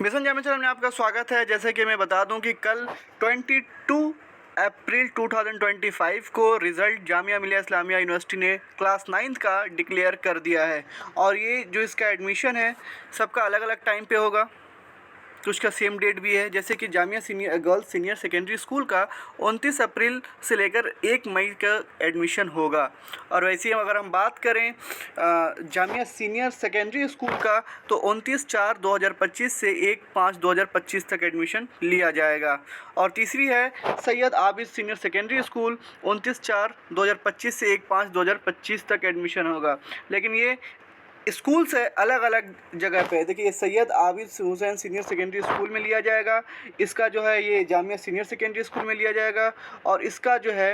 Mission Jamia channel में आपका स्वागत है। जैसे कि मैं बता दूं कि कल 22 अप्रैल 2025 को रिज़ल्ट जामिया मिलिया इस्लामिया यूनिवर्सिटी ने क्लास 9th का डिक्लेयर कर दिया है। और ये जो इसका एडमिशन है सबका अलग अलग टाइम पे होगा, कुछ का सेम डेट भी है। जैसे कि Jamia girls senior secondary school का 29 अप्रैल से लेकर 1 मई का एडमिशन होगा। और वैसे ही अगर हम बात करें जामिया सीनियर सेकेंडरी स्कूल का तो 29/4/2025 से 1/5/2025 तक एडमिशन लिया जाएगा। और तीसरी है Syed Abid senior secondary school, 29/4/2025 से 1/5/2025 तक एडमिशन होगा। लेकिन ये स्कूल से अलग अलग जगह पे है। देखिए, Syed Abid Hussain senior secondary school में लिया जाएगा, इसका जो है ये जामिया सीनियर सेकेंडरी स्कूल में लिया जाएगा, और इसका जो है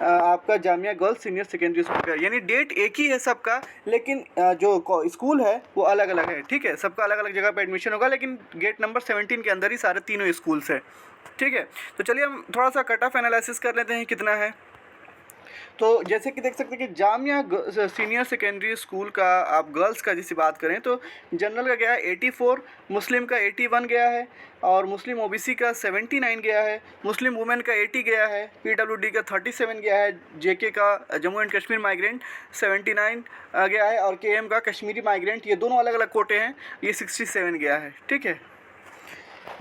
आपका Jamia girls senior secondary school का। यानी डेट एक ही है सबका, लेकिन जो स्कूल है वो अलग अलग है। ठीक है, सबका अलग अलग जगह पे एडमिशन होगा, लेकिन गेट नंबर 17 के अंदर ही सारे तीनों स्कूल्स है। ठीक है, तो चलिए हम थोड़ा सा कट ऑफ एनालिसिस कर लेते हैं कितना है। तो जैसे कि देख सकते हैं कि जामिया सीनियर सेकेंडरी स्कूल का आप गर्ल्स का जैसे बात करें तो जनरल का गया है 84, मुस्लिम का 81 गया है, और मुस्लिम ओबीसी का 79 गया है, मुस्लिम वुमेन का 80 गया है, पीडब्ल्यूडी का 37 गया है, जेके का जम्मू एंड कश्मीर माइग्रेंट 79 गया है, और केएम का कश्मीरी माइग्रेंट, ये दोनों अलग अलग कोटे हैं, ये 67 गया है। ठीक है,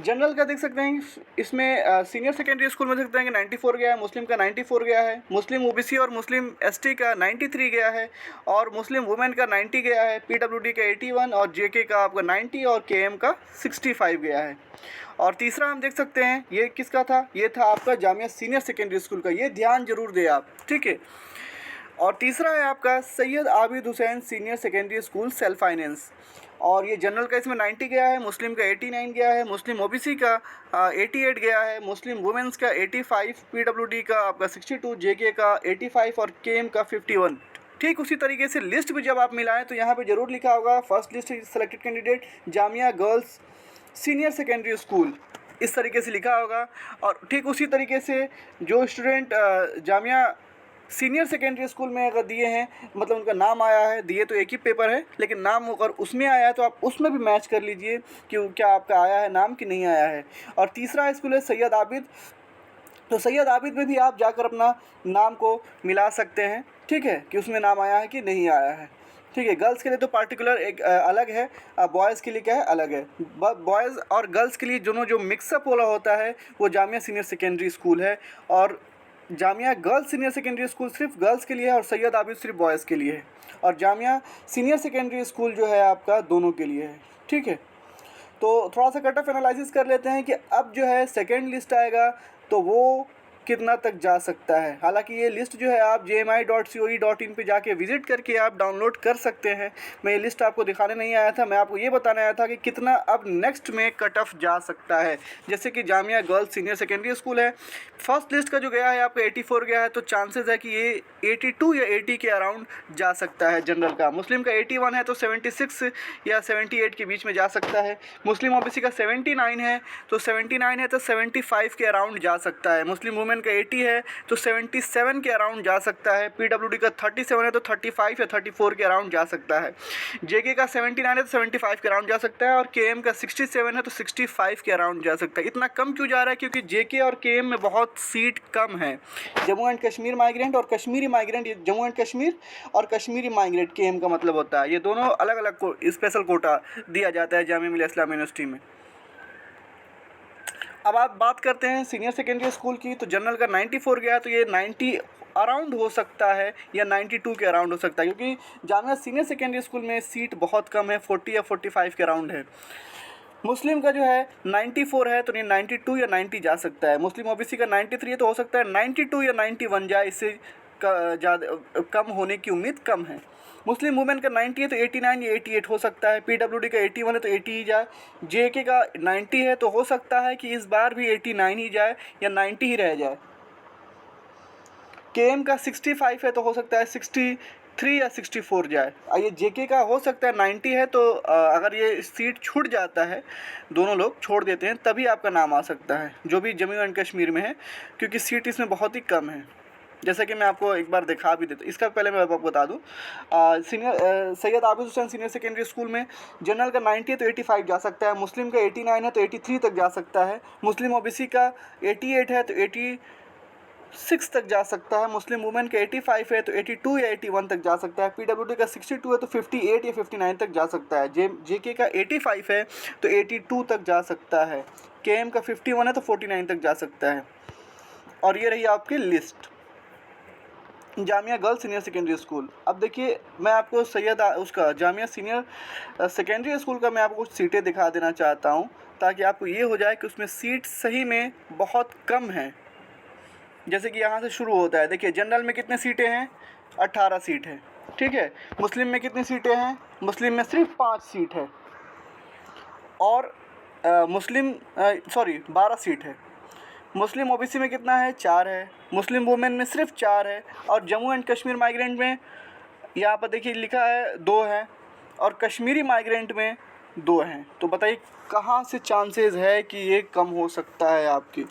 जनरल का देख सकते हैं इसमें सीनियर सेकेंडरी स्कूल में देख सकते हैं कि 94 गया है, मुस्लिम का 94 गया है, मुस्लिम ओबीसी और मुस्लिम एसटी का 93 गया है, और मुस्लिम वुमेन का 90 गया है, पीडब्ल्यूडी का 81 और जेके का आपका 90 और केएम का 65 गया है। और तीसरा हम देख सकते हैं ये किसका था, ये था आपका जामिया सीनियर सेकेंडरी स्कूल का, ये ध्यान जरूर दें आप। ठीक है, और तीसरा है आपका Syed Abid Hussain senior secondary school self finance, और ये जनरल का इसमें 90 गया है, मुस्लिम का 89 गया है, मुस्लिम ओबीसी का 88 गया है, मुस्लिम वुमेंस का 85, पीडब्ल्यूडी का आपका 62, जेके का 85 और केएम का 51। ठीक उसी तरीके से लिस्ट भी जब आप मिलाएं तो यहाँ पे ज़रूर लिखा होगा first list selected candidate Jamia girls senior secondary school, इस तरीके से लिखा होगा। और ठीक उसी तरीके से जो student Jamia senior secondary school में अगर दिए हैं, मतलब उनका नाम आया है, दिए तो एक ही पेपर है लेकिन नाम अगर उसमें आया है तो आप उसमें भी मैच कर लीजिए कि क्या आपका आया है नाम कि नहीं आया है। और तीसरा स्कूल है सैयद आबिद, तो सैयद आबिद में भी आप जाकर अपना नाम को मिला सकते हैं। ठीक है, कि उसमें नाम आया है कि नहीं आया है। ठीक है, गर्ल्स के लिए तो पार्टिकुलर एक अलग है, बॉयज़ के लिए क्या है अलग है। बॉयज़ और गर्ल्स के लिए दोनों जो मिक्सअप वाला होता है वो जामिया सीनियर सेकेंडरी स्कूल है, और Jamia girls senior secondary school सिर्फ गर्ल्स के लिए है, और सैयद आबिद सिर्फ बॉयज़ के लिए है, और जामिया सीनियर सेकेंडरी स्कूल जो है आपका दोनों के लिए है। ठीक है, तो थोड़ा सा कट ऑफ एनालिसिस कर लेते हैं कि अब जो है सेकेंड लिस्ट आएगा तो वो कितना तक जा सकता है। हालांकि ये लिस्ट जो है आप jmi.coe.in पे जाके विज़िट करके आप डाउनलोड कर सकते हैं। मैं ये लिस्ट आपको दिखाने नहीं आया था, मैं आपको ये बताने आया था कि कितना अब नेक्स्ट में कट ऑफ जा सकता है। जैसे कि Jamia girls senior secondary school है, फर्स्ट लिस्ट का जो गया है आपका 84 गया है, तो चांसेस है कि ये 82 या 80 के अराउंड जा सकता है जनरल का। मुस्लिम का 81 है तो 76 या 78 के बीच में जा सकता है। मुस्लिम ओबीसी का 79 है तो 79 है तो 75 के अराउंड जा सकता है। मुस्लिम वुमेन का 80 है तो 77 के अराउंड जा सकता है। पीडब्ल्यूडी का 37 है तो 35 या 34 के अराउंड जा सकता है। जेके का 79 है तो 75 के अराउंड जा सकता है, और केएम का 67 है तो 65 के अराउंड जा सकता है। इतना कम क्यों जा रहा है? क्योंकि जेके और केएम में बहुत सीट कम है। जम्मू एंड कश्मीर माइग्रेंट और कश्मीरी माइग्रेंट, जम्मू एंड कश्मीर और कश्मीरी माइग्रेंट केएम का मतलब होता है, ये दोनों अलग अलग स्पेशल कोटा दिया जाता है जामिया मिलिया इस्लामिया यूनिवर्सिटी में। अब आप बात करते हैं सीनियर सेकेंडरी स्कूल की, तो जनरल का 94 गया तो ये 90 अराउंड हो सकता है या 92 के अराउंड हो सकता है, क्योंकि जामिया सीनियर सेकेंडरी स्कूल में सीट बहुत कम है, 40 या 45 के अराउंड है। मुस्लिम का जो है 94 है तो नहीं 92 या 90 जा सकता है। मुस्लिम ओबीसी का 93 है तो हो सकता है 92 या 91 जाए, इससे ज़्यादा कम होने की उम्मीद कम है। मुस्लिम वुमेन का 90 है तो 89 या 88 हो सकता है। पीडब्ल्यूडी का 81 है तो 80 ही जाए। जेके का 90 है तो हो सकता है कि इस बार भी 89 ही जाए या 90 ही रह जाए। केएम का 65 है तो हो सकता है 63 या 64 जाए। ये जेके का हो सकता है 90 है, तो अगर ये सीट छूट जाता है, दोनों लोग छोड़ देते हैं, तभी आपका नाम आ सकता है, जो भी जम्मू एंड कश्मीर में है, क्योंकि सीट इसमें बहुत ही कम है। जैसे कि मैं आपको एक बार दिखा भी देता हूँ। इसका पहले मैं आपको बता दूँ, Syed Abid Hussain senior secondary school में जनरल का 90 है तो 85 जा सकता है, मुस्लिम का 89 है तो 83 तक जा सकता है, मुस्लिम ओबीसी का 88 है तो 86 तक जा सकता है, मुस्लिम वुमेन का 85 है तो 82 या 81 तक जा सकता है, पीडब्ल्यूडी का 62 है तो 58 या 59 तक जा सकता है, जेके का 85 है तो 82 तक जा सकता है, केएम का 51 है तो 49 तक जा सकता है। और ये रही आपकी list. Jamia girls senior secondary school. अब देखिए मैं आपको उसका जामिया सीनियर सेकेंडरी स्कूल का मैं आपको कुछ सीटें दिखा देना चाहता हूँ, ताकि आपको ये हो जाए कि उसमें सीट सही में बहुत कम हैं। जैसे कि यहाँ से शुरू होता है, देखिए जनरल में कितने सीटें हैं, 18 सीट है, ठीक है। मुस्लिम में कितनी सीटें हैं, मुस्लिम में सिर्फ 5 सीट है, और 12 सीट है। मुस्लिम ओबीसी में कितना है, 4 है, मुस्लिम वुमेन में सिर्फ 4 है, और जम्मू एंड कश्मीर माइग्रेंट में यहाँ पर देखिए लिखा है 2 है, और कश्मीरी माइग्रेंट में 2 हैं। तो बताइए कहाँ से चांसेस है कि ये कम हो सकता है आपकी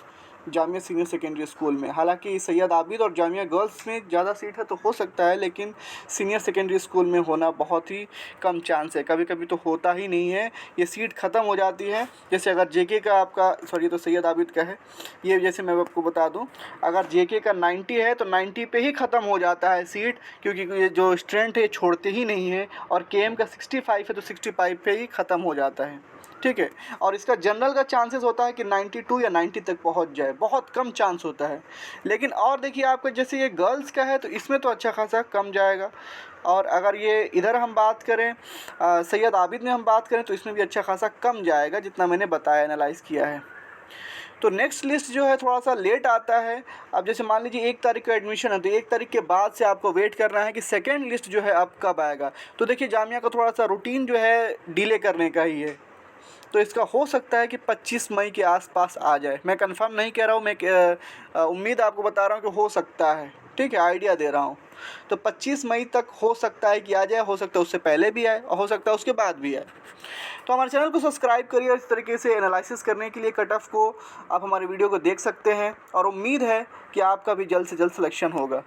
जामिया सीनियर सेकेंडरी स्कूल में। हालांकि सैयद आबिद और जामिया गर्ल्स में ज़्यादा सीट है तो हो सकता है, लेकिन सीनियर सेकेंडरी स्कूल में होना बहुत ही कम चांस है, कभी कभी तो होता ही नहीं है, ये सीट ख़त्म हो जाती है। जैसे अगर जेके का आपका तो सैयद आबिद का है ये, जैसे मैं आपको बता दूं, अगर जेके का 90 है तो 90 पे ही ख़त्म हो जाता है सीट, क्योंकि ये जो स्टूडेंट है छोड़ते ही नहीं है, और केएम का 65 है तो 65 पे ही ख़त्म हो जाता है, ठीक है। और इसका जनरल का चांसेस होता है कि 92 या 90 तक पहुंच जाए, बहुत कम चांस होता है। लेकिन और देखिए आपका जैसे ये गर्ल्स का है तो इसमें तो अच्छा खासा कम जाएगा, और अगर ये इधर हम बात करें सैयद आबिद में हम बात करें तो इसमें भी अच्छा खासा कम जाएगा, जितना मैंने बताया, एनालाइज़ किया है। तो नेक्स्ट लिस्ट जो है थोड़ा सा लेट आता है। अब जैसे मान लीजिए 1 तारीख का एडमिशन है तो 1 तारीख के बाद से आपको वेट करना है कि सेकेंड लिस्ट जो है अब कब आएगा। तो देखिए जामिया का थोड़ा सा रूटीन जो है डिले करने का ही है, तो इसका हो सकता है कि 25 मई के आसपास आ जाए। मैं कंफर्म नहीं कह रहा हूँ, मैं उम्मीद आपको बता रहा हूँ कि हो सकता है, ठीक है, आइडिया दे रहा हूँ। तो 25 मई तक हो सकता है कि आ जाए, हो सकता है उससे पहले भी आए और हो सकता है उसके बाद भी आए। तो हमारे चैनल को सब्सक्राइब करिए, और इस तरीके से एनालिसिस करने के लिए कट ऑफ को आप हमारे वीडियो को देख सकते हैं, और उम्मीद है कि आपका भी जल्द से जल्द सिलेक्शन होगा।